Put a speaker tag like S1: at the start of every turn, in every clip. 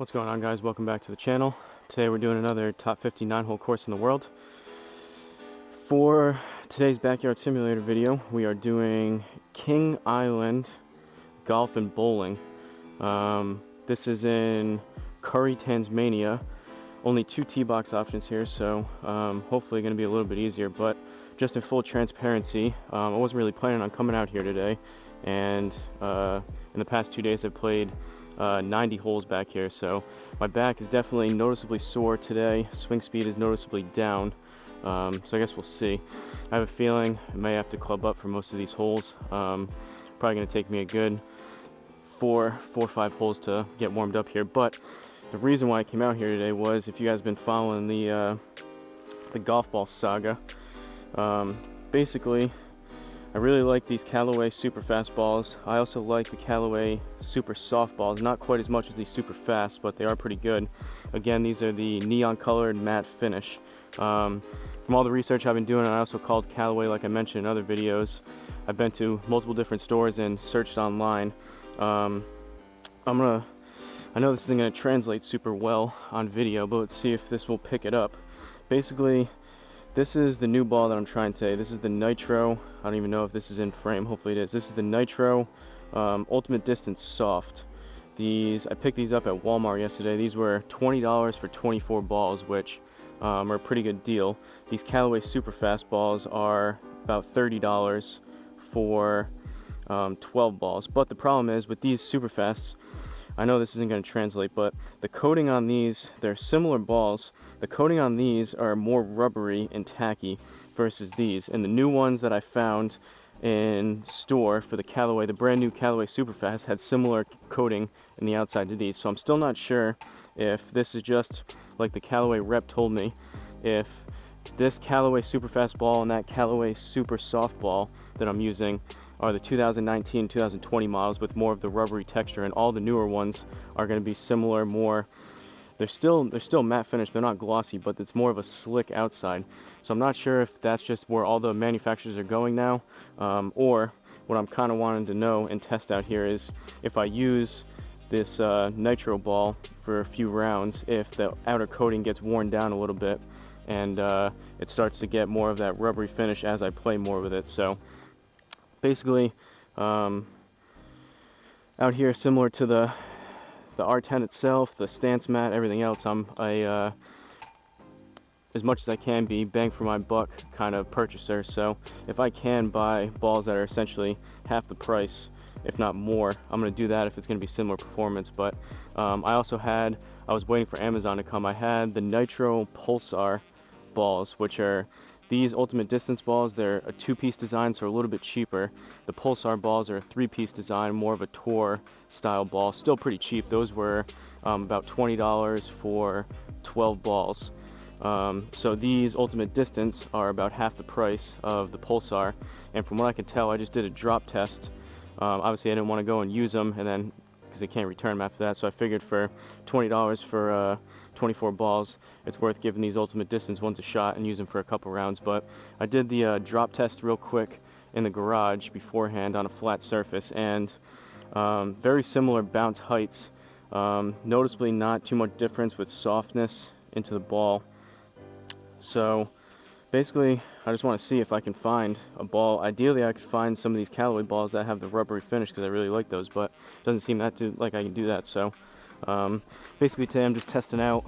S1: What's going on, guys? Welcome back to the channel. Today we're doing another top 50 9-hole course in the world. For today's backyard simulator video, we are doing King Island golf and bowling. This is in Curry, Tasmania. Only 2 tee box options here, so hopefully going to be a little bit easier. But just in full transparency, I wasn't really planning on coming out here today, and in the past 2 days I've played 90 holes back here, so my back is definitely noticeably sore today. Swing speed is noticeably down, so I guess we'll see. I have a feeling I may have to club up for most of these holes. Probably going to take me a good four or five holes to get warmed up here. But the reason why I came out here today was, if you guys have been following the golf ball saga, basically I really like these Callaway super fast balls. I also like the Callaway super soft balls, not quite as much as these super fast, but they are pretty good. Again, these are the neon colored matte finish. From all the research I've been doing, I also called Callaway, like I mentioned in other videos. I've been to multiple different stores and searched online. I know this isn't going to translate super well on video, but let's see if this will pick it up. Basically, this is the new ball that I'm trying today. This is the Nitro. I don't even know if this is in frame. Hopefully it is. This is the Nitro Ultimate Distance Soft. I picked these up at Walmart yesterday. These were $20 for 24 balls, which are a pretty good deal. These Callaway super fast balls are about $30 for 12 balls. But the problem is, with these super fasts, I know this isn't going to translate, but the coating on these, they're similar balls. The coating on these are more rubbery and tacky versus these. And the new ones that I found in store for the Callaway, the brand new Callaway Superfast, had similar coating in the outside to these. So I'm still not sure if this is just like the Callaway rep told me, if this Callaway Superfast ball and that Callaway Super Soft ball that I'm using are the 2019, 2020 models with more of the rubbery texture, and all the newer ones are going to be similar, more, they're still matte finish, they're not glossy, but it's more of a slick outside. So I'm not sure if that's just where all the manufacturers are going now, or what I'm kind of wanting to know and test out here is, if I use this Nitro ball for a few rounds, if the outer coating gets worn down a little bit and it starts to get more of that rubbery finish as I play more with it. So basically, out here, similar to the R10 itself, the stance mat, everything else, as much as I can be, bang for my buck kind of purchaser. So if I can buy balls that are essentially half the price, if not more, I'm going to do that if it's going to be similar performance. But I was waiting for Amazon to come. I had the Nitro Pulsar balls, which are these Ultimate Distance balls. They're a 2-piece design, so a little bit cheaper. The Pulsar balls are a 3-piece design, more of a tour style ball, still pretty cheap. Those were about $20 for 12 balls. So these Ultimate Distance are about half the price of the Pulsar, and from what I can tell, I just did a drop test. Obviously I didn't want to go and use them, and then because they can't return them after that, so I figured for $20 for 24 balls, it's worth giving these Ultimate Distance ones a shot and use them for a couple rounds. But I did the drop test real quick in the garage beforehand on a flat surface, and very similar bounce heights. Noticeably not too much difference with softness into the ball. So basically, I just want to see if I can find a ball. Ideally, I could find some of these Callaway balls that have the rubbery finish, because I really like those, but it doesn't seem like I can do that. So basically today I'm just testing out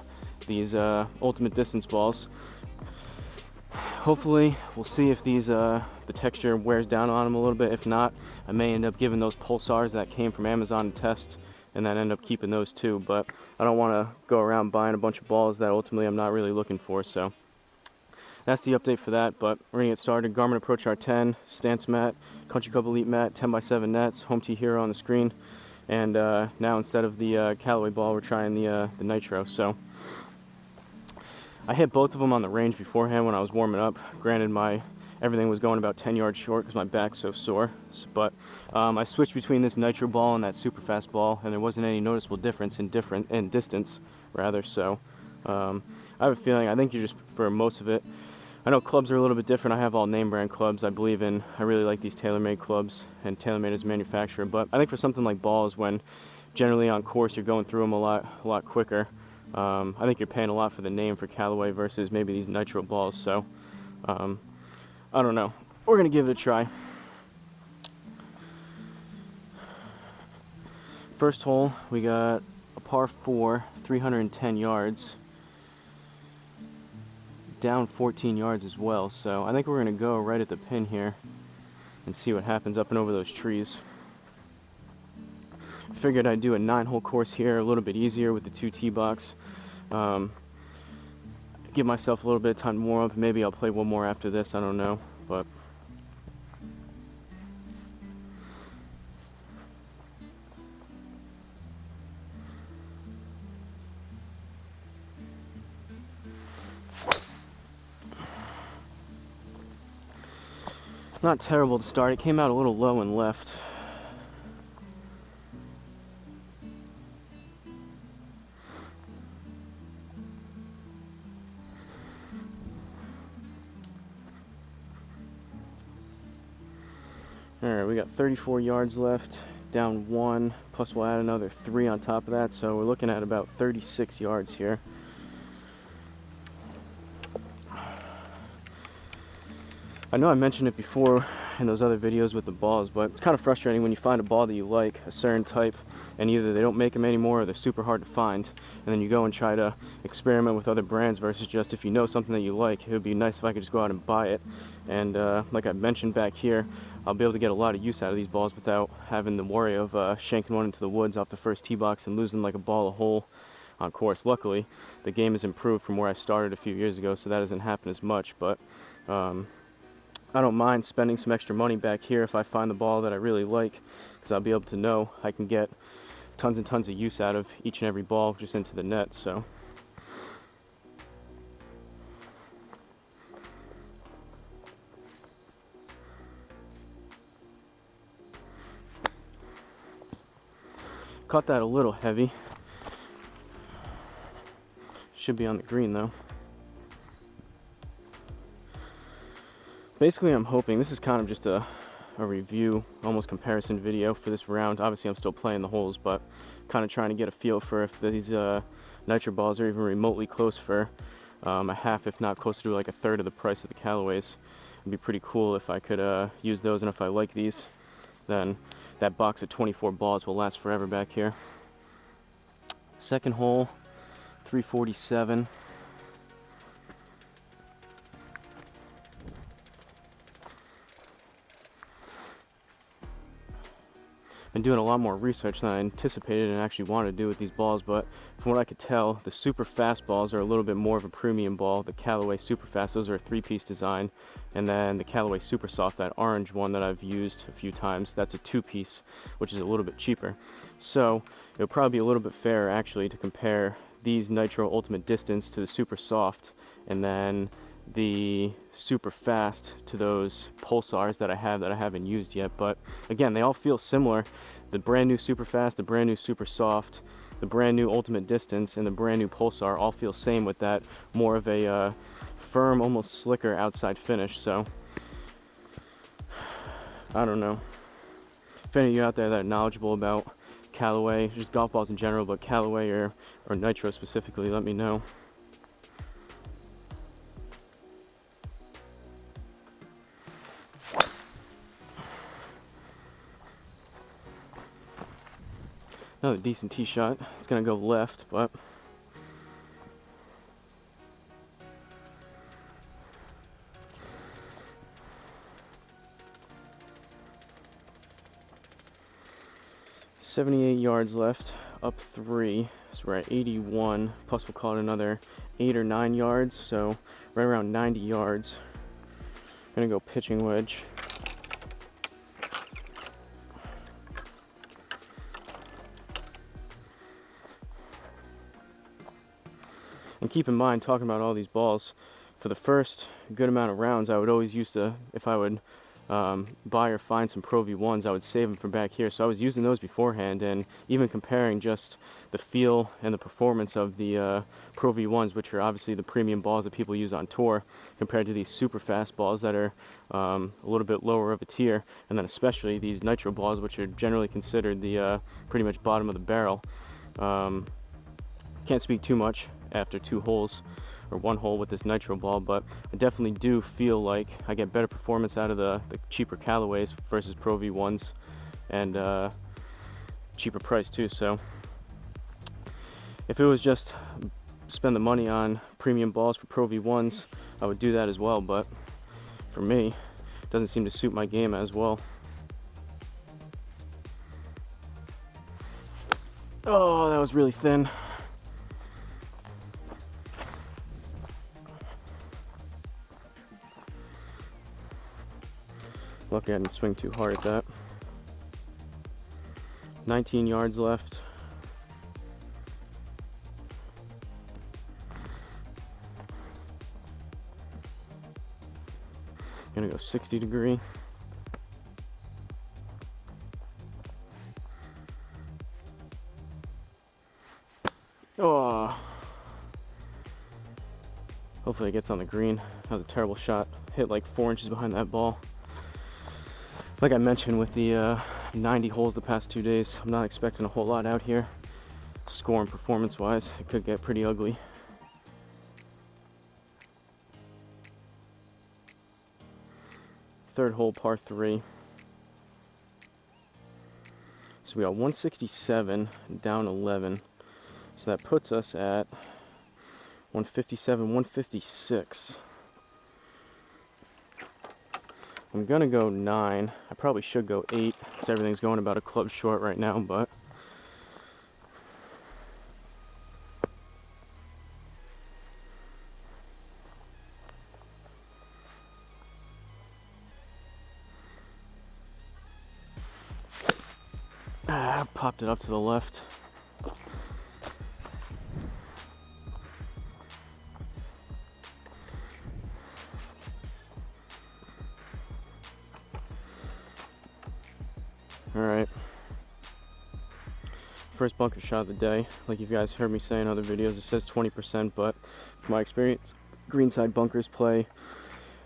S1: these Ultimate Distance balls. Hopefully we'll see if these the texture wears down on them a little bit. If not, I may end up giving those Pulsars that came from Amazon to test, and then end up keeping those too. But I don't want to go around buying a bunch of balls that ultimately I'm not really looking for. So that's the update for that. But we're gonna get started. Garmin Approach R10, stance mat, Country Club Elite mat, 10x7 nets, home tee hero on the screen. And now instead of the Callaway ball, we're trying the Nitro. So I hit both of them on the range beforehand when I was warming up. Granted, everything was going about 10 yards short because my back's so sore. But I switched between this Nitro ball and that super fast ball, and there wasn't any noticeable difference in distance, rather. So I have a feeling, I think you're just, for most of it, I know clubs are a little bit different. I have all name brand clubs. I really like these TaylorMade clubs, and TaylorMade is a manufacturer. But I think for something like balls, when generally on course you're going through them a lot quicker. I think you're paying a lot for the name for Callaway versus maybe these nitro balls, so I don't know. We're gonna give it a try. First hole, we got a par 4, 310 yards, down 14 yards as well, so I think we're gonna go right at the pin here and see what happens up and over those trees. Figured I'd do a 9-hole course here, a little bit easier with the 2 tee box. Give myself a little bit of time to warm up. Maybe I'll play one more after this, I don't know, but not terrible to start. It came out a little low and left. Alright, we got 34 yards left, down 1, plus we'll add another 3 on top of that, so we're looking at about 36 yards here. I know I mentioned it before in those other videos with the balls, but it's kind of frustrating when you find a ball that you like, a certain type, and either they don't make them anymore or they're super hard to find, and then you go and try to experiment with other brands versus just if you know something that you like. It would be nice if I could just go out and buy it, and like I mentioned back here, I'll be able to get a lot of use out of these balls without having the worry of shanking one into the woods off the first tee box and losing like a ball a hole on course. Luckily, the game has improved from where I started a few years ago, so that doesn't happen as much, but I don't mind spending some extra money back here if I find the ball that I really like, because I'll be able to know I can get tons and tons of use out of each and every ball just into the net. So caught that a little heavy. Should be on the green though. Basically, I'm hoping, this is kind of just a review, almost comparison video for this round. Obviously, I'm still playing the holes, but kind of trying to get a feel for if these nitro balls are even remotely close for a half, if not closer to like a third of the price of the Callaways. It'd be pretty cool if I could use those, and if I like these, then that box of 24 balls will last forever back here. Second hole, 347. Been doing a lot more research than I anticipated and actually wanted to do with these balls, but from what I could tell, the super fast balls are a little bit more of a premium ball. The Callaway super fast, those are a 3-piece design, and then the Callaway super soft, that orange one that I've used a few times, that's a 2-piece, which is a little bit cheaper. So it would probably be a little bit fair actually to compare these Nitro Ultimate Distance to the super soft, and then the super fast to those pulsars that I haven't used yet. But again, they all feel similar. The brand new super fast, the brand new super soft, the brand new ultimate distance, and the brand new pulsar all feel same with that more of a firm, almost slicker outside finish. So I don't know if any of you out there that are knowledgeable about Callaway, just golf balls in general, but Callaway or Nitro specifically, let me know. Another decent tee shot. It's gonna go left, but .78 yards left, up 3, so we're at 81, plus we'll call it another 8 or 9 yards, so right around 90 yards. Gonna go pitching wedge. And keep in mind, talking about all these balls, for the first good amount of rounds, I would always used to, if I would buy or find some Pro V1s, I would save them from back here. So I was using those beforehand, and even comparing just the feel and the performance of the Pro V1s, which are obviously the premium balls that people use on tour, compared to these super fast balls that are a little bit lower of a tier, and then especially these nitro balls, which are generally considered the pretty much bottom of the barrel. Can't speak too much after 2 holes or 1 hole with this nitro ball, but I definitely do feel like I get better performance out of the cheaper Callaways versus Pro V1s, and cheaper price too. So if it was just spend the money on premium balls for Pro V1s, I would do that as well, but for me, it doesn't seem to suit my game as well. Oh, that was really thin. Lucky I didn't swing too hard at that. 19 yards left. Gonna go 60 degree. Oh. Hopefully it gets on the green. That was a terrible shot. Hit like 4 inches behind that ball. Like I mentioned, with the 90 holes the past 2 days, I'm not expecting a whole lot out here. Score and performance wise, it could get pretty ugly. Third hole, par 3. So we got 167 down 11. So that puts us at 157, 156. I'm gonna go 9. I probably should go 8, because everything's going about a club short right now, but popped it up to the left. Alright, first bunker shot of the day. Like you guys heard me say in other videos, it says 20%, but from my experience, greenside bunkers play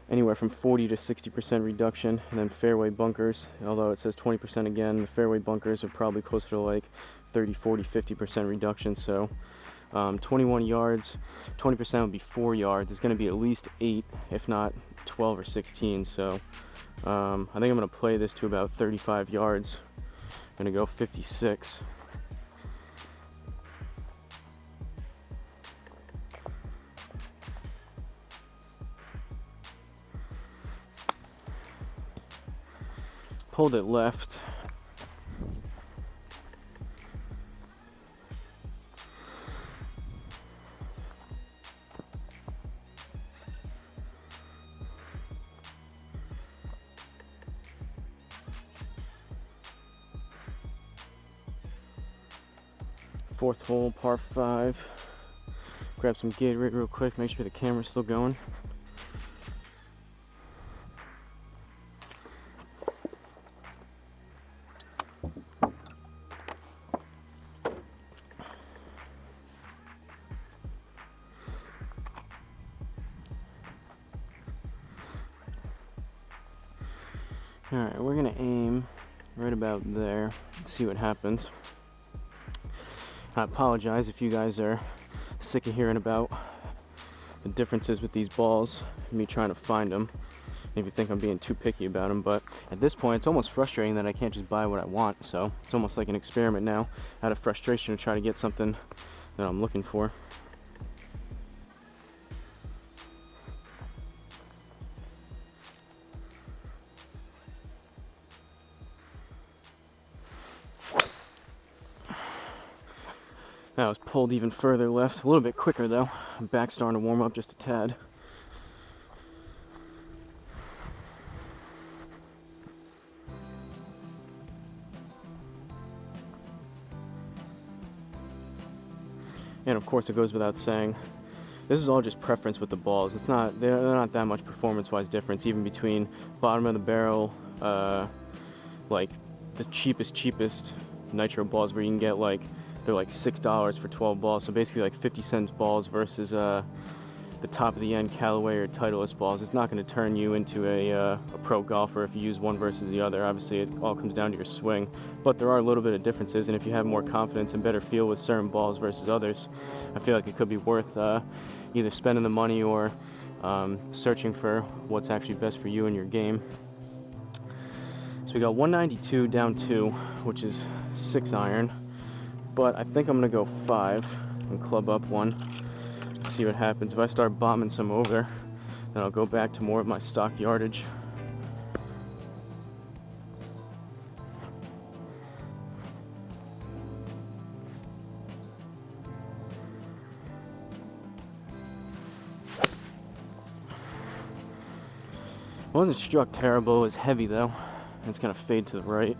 S1: anywhere from 40 to 60% reduction, and then fairway bunkers, although it says 20% again, the fairway bunkers are probably closer to like 30, 40, 50% reduction. So 21 yards, 20% would be 4 yards. It's going to be at least 8, if not 12 or 16. So I think I'm going to play this to about 35 yards. I'm going to go 56. Pulled it left. Fourth hole, par 5. Grab some Gatorade real quick, make sure the camera's still going. Alright, we're gonna aim right about there and see what happens. I apologize if you guys are sick of hearing about the differences with these balls, me trying to find them. Maybe think I'm being too picky about them, but at this point it's almost frustrating that I can't just buy what I want. So it's almost like an experiment now, out of frustration, to try to get something that I'm looking for. That was pulled even further left, a little bit quicker though. I'm back starting to warm up just a tad. And of course it goes without saying, This is all just preference with the balls. They're not that much performance-wise difference, even between bottom of the barrel, like the cheapest nitro balls, where you can get like, they're like $6 for 12 balls. So basically like 50-cent balls versus the top of the end Callaway or Titleist balls. It's not going to turn you into a pro golfer if you use one versus the other. Obviously it all comes down to your swing, but there are a little bit of differences, and if you have more confidence and better feel with certain balls versus others, I feel like it could be worth either spending the money or searching for what's actually best for you and your game. So we got 192 down 2, which is 6 iron, but I think I'm gonna go 5 and club up 1. See what happens. If I start bombing some over, then I'll go back to more of my stock yardage. It wasn't struck terrible. It was heavy though. It's gonna fade to the right.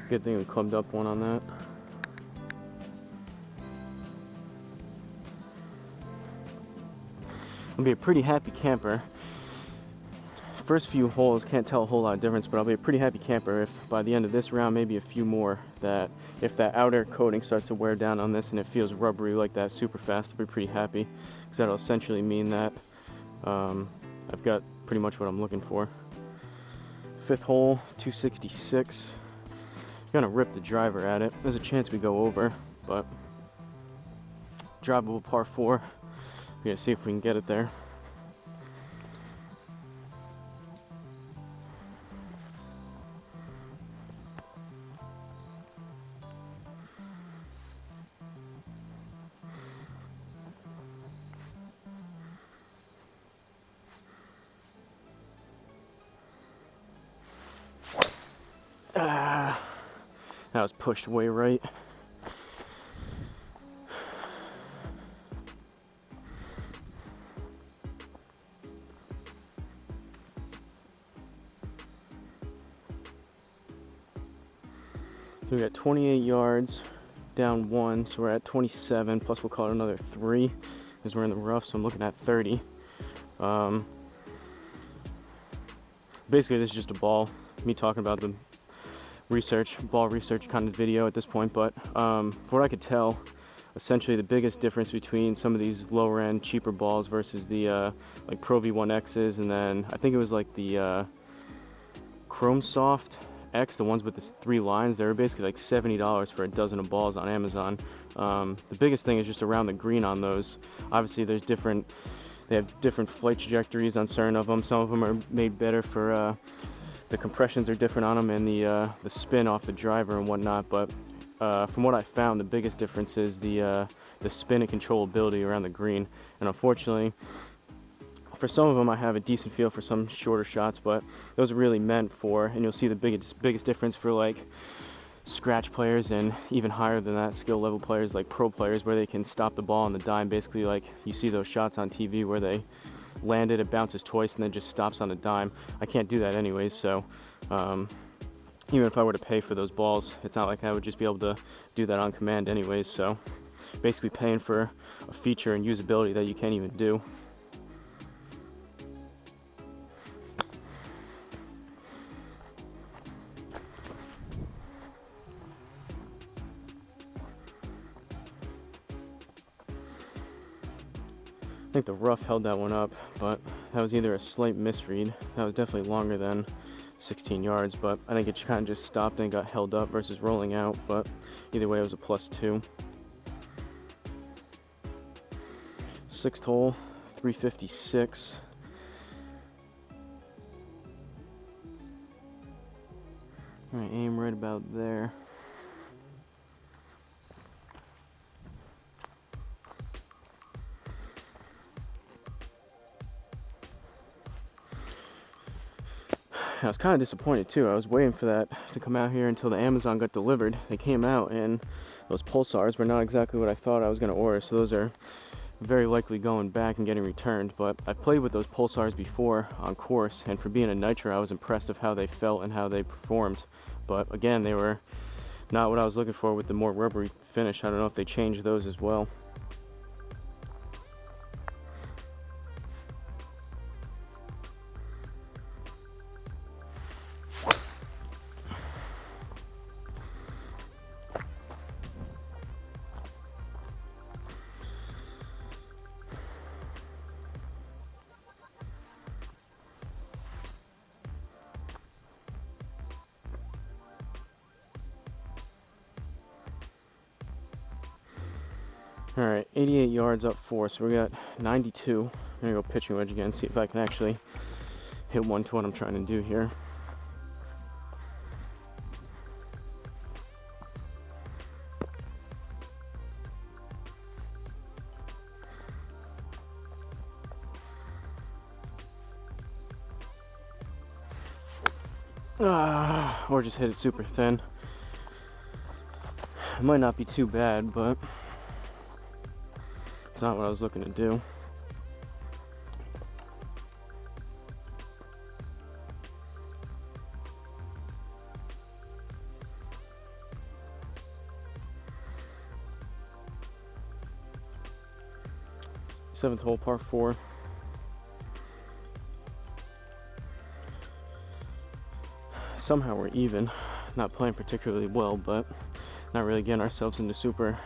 S1: Good thing we clubbed up 1 on that. I'll be a pretty happy camper. First few holes, can't tell a whole lot of difference, but I'll be a pretty happy camper if by the end of this round, maybe a few more, that if that outer coating starts to wear down on this and it feels rubbery like that super fast, I'll be pretty happy, because that'll essentially mean that I've got pretty much what I'm looking for. 5th hole, 266. Gonna rip the driver at it. There's a chance we go over, but drivable par 4. We're gonna see if we can get it there. That was pushed way right. So we got 28 yards down 1, so we're at 27, plus we'll call it another 3 because we're in the rough, so I'm looking at 30. Basically this is just a ball, me talking about the ball research kind of video at this point, but from what I could tell, essentially the biggest difference between some of these lower end cheaper balls versus the like Pro V1X's, and then I think it was like the Chrome Soft X, the ones with the 3 lines, they were basically like $70 for a dozen of balls on Amazon. The biggest thing is just around the green on those. Obviously they have different flight trajectories on certain of them. Some of them are made better for the compressions are different on them, and the spin off the driver and whatnot, but from what I found, the biggest difference is the spin and controllability around the green. And unfortunately, for some of them I have a decent feel for some shorter shots, but those are really meant for, and you'll see the biggest difference for like scratch players and even higher than that skill level players, like pro players, where they can stop the ball on the dime. Basically like you see those shots on TV where they land it bounces twice and then just stops on a dime. I can't do that anyways, so even if I were to pay for those balls, it's not like I would just be able to do that on command anyways, so basically paying for a feature and usability that you can't even do. I think the rough held that one up, but that was either a slight misread. That was definitely longer than 16 yards, but I think it kind of just stopped and got held up versus rolling out, but either way it was a +2. 6th hole, 356. All right, aim right about there. I was kind of disappointed too. I was waiting for that to come out here until the Amazon got delivered. They came out and those pulsars were not exactly what I thought I was going to order, so those are very likely going back and getting returned. But I played with those pulsars before on course, and for being a nitro I was impressed of how they felt and how they performed. but again, they were not what I was looking for with the more rubbery finish. I don't know if they changed those as well. Alright, 88 yards up 4, so we got 92. I'm gonna go pitching wedge again, see if I can actually hit one to what I'm trying to do here. Or just hit it super thin. It might not be too bad, but it's not what I was looking to do. Seventh hole, par 4. Somehow we're even. Not playing particularly well, but not really getting ourselves into super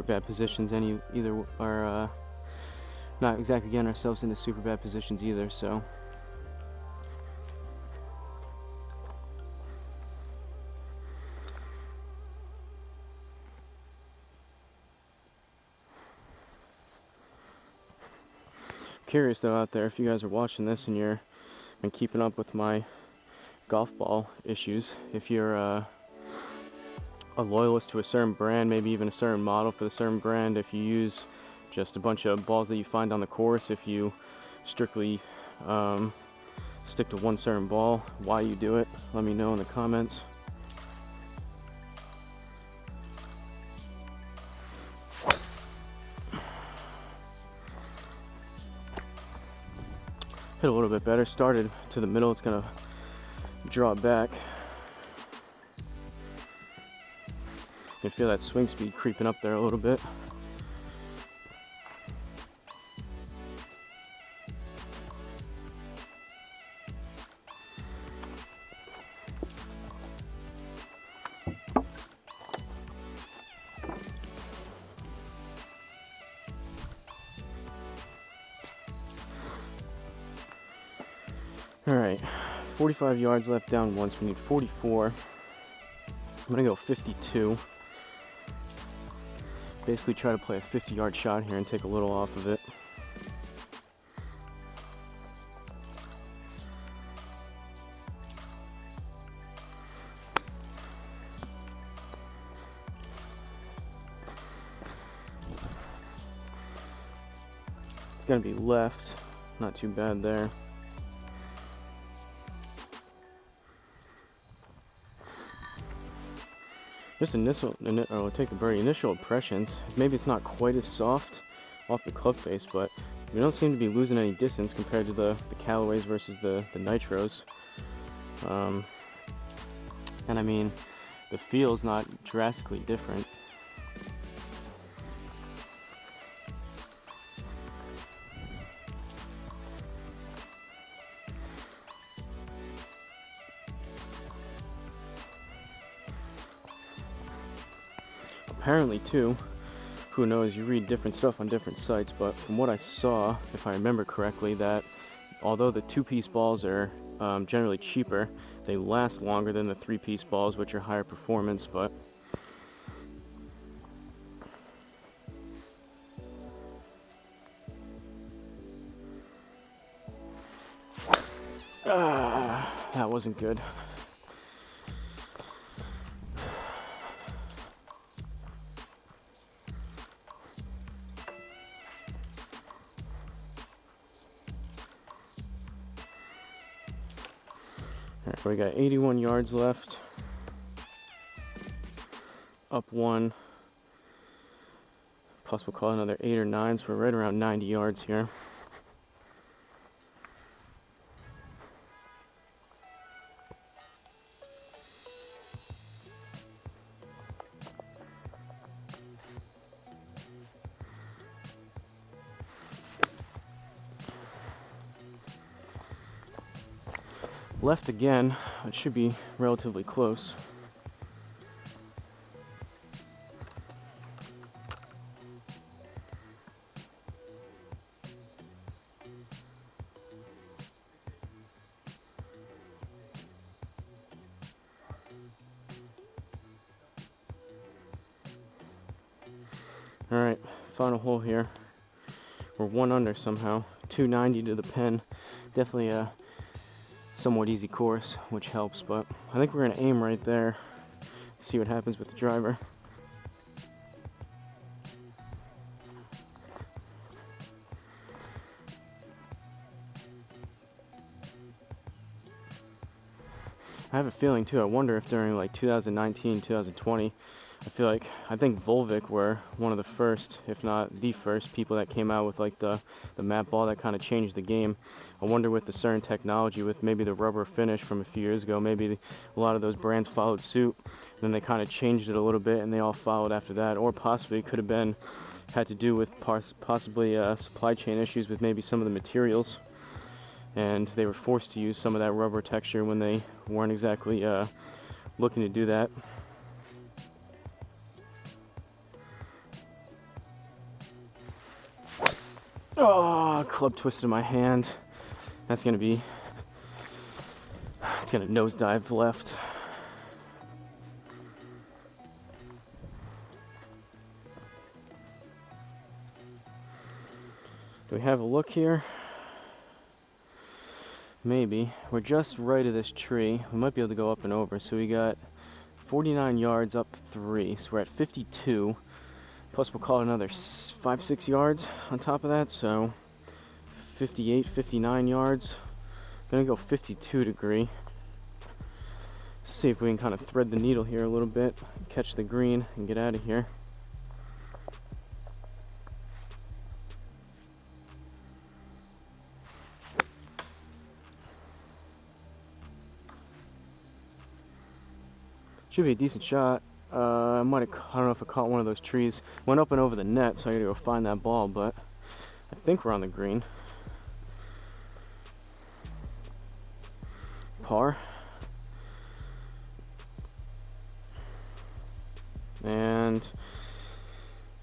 S1: bad positions either, or not exactly getting ourselves into super bad positions either, so curious though out there, if you guys are watching this and you're been keeping up with my golf ball issues, if you're a loyalist to a certain brand, maybe even a certain model for the certain brand, if you use just a bunch of balls that you find on the course, if you strictly stick to one certain ball, why you do it, let me know in the comments. Hit a little bit better, started to the middle, it's gonna draw it back. You can feel that swing speed creeping up there a little bit. All right, 45 yards left down once. We need 44. I'm gonna go 52. Basically try to play a 50-yard shot here and take a little off of it. It's gonna be left, not too bad there. Just take a birdie. Initial impressions, maybe it's not quite as soft off the club face, but we don't seem to be losing any distance compared to the Callaways versus the Nitros. And I mean, the feel's not drastically different. Apparently too, who knows, you read different stuff on different sites, but from what I saw, if I remember correctly, that although the 2-piece balls are generally cheaper, they last longer than the 3-piece balls, which are higher performance, but that wasn't good. Alright, we got 81 yards left. Up 1. Plus we'll call it another 8 or 9, so we're right around 90 yards here. Left again, it should be relatively close. Alright, final hole here. We're 1 under somehow. 290 to the pin. Definitely a somewhat easy course, which helps, but I think we're going to aim right there. See what happens with the driver. I have a feeling too, I wonder if during like 2019, 2020, I think Volvic were one of the first, if not the first, people that came out with like the map ball that kind of changed the game. I wonder with the certain technology, with maybe the rubber finish from a few years ago, maybe a lot of those brands followed suit, and then they kind of changed it a little bit and they all followed after that. Or possibly it could have had to do with possibly supply chain issues with maybe some of the materials, and they were forced to use some of that rubber texture when they weren't exactly looking to do that. Oh, club twisted in my hand. It's gonna nosedive left. Do we have a look here? Maybe. We're just right of this tree. We might be able to go up and over. So we got 49 yards up 3. So we're at 52. Plus we'll call it another 5-6 yards on top of that. So 58, 59 yards. Gonna go 52 degree. See if we can kind of thread the needle here a little bit, catch the green, and get out of here. Should be a decent shot. I don't know if I caught one of those trees. Went up and over the net, so I gotta go find that ball, but I think we're on the green. Par. And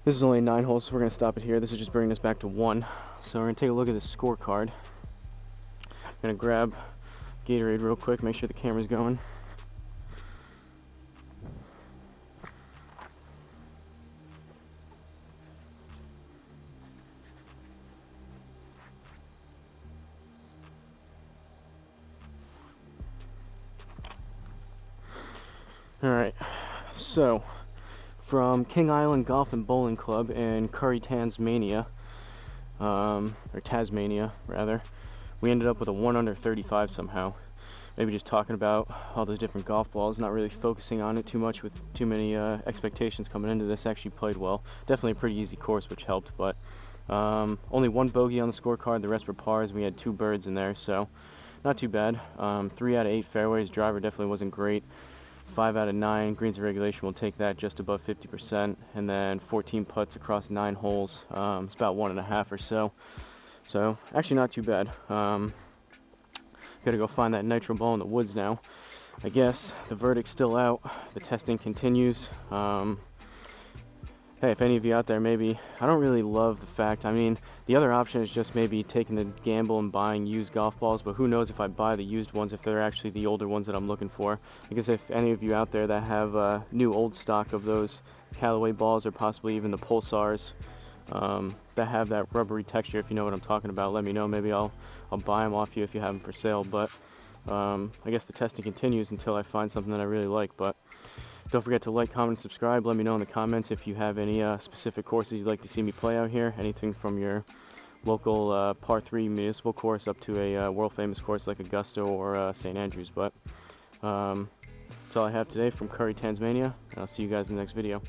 S1: this is only 9 holes, so we're gonna stop it here. This is just bringing us back to 1. So we're gonna take a look at this scorecard. I'm gonna grab Gatorade real quick, make sure the camera's going. Alright, so from King Island Golf and Bowling Club in Curry, Tasmania, or Tasmania rather, we ended up with a 1 under 35 somehow. Maybe just talking about all those different golf balls, not really focusing on it too much with too many expectations coming into this. Actually played well. Definitely a pretty easy course, which helped, but only 1 bogey on the scorecard, the rest were pars. We had 2 birds in there, so not too bad. 3 out of 8 fairways. Driver definitely wasn't great. 5 out of 9 greens in regulation, will take that just above 50%, and then 14 putts across 9 holes. It's about 1.5 or so. So actually not too bad. Gotta go find that nitro ball in the woods now. I guess the verdict's still out. The testing continues. Hey, if any of you out there, maybe, I don't really love the fact, I mean, the other option is just maybe taking the gamble and buying used golf balls, but who knows if I buy the used ones, if they're actually the older ones that I'm looking for. I guess if any of you out there that have new old stock of those Callaway balls, or possibly even the Pulsars that have that rubbery texture, if you know what I'm talking about, let me know. Maybe I'll buy them off you if you have them for sale, but I guess the testing continues until I find something that I really like. But don't forget to like, comment, and subscribe. Let me know in the comments if you have any specific courses you'd like to see me play out here. Anything from your local par 3 municipal course up to a world famous course like Augusta or St. Andrews. But that's all I have today from Curry, Tasmania. I'll see you guys in the next video.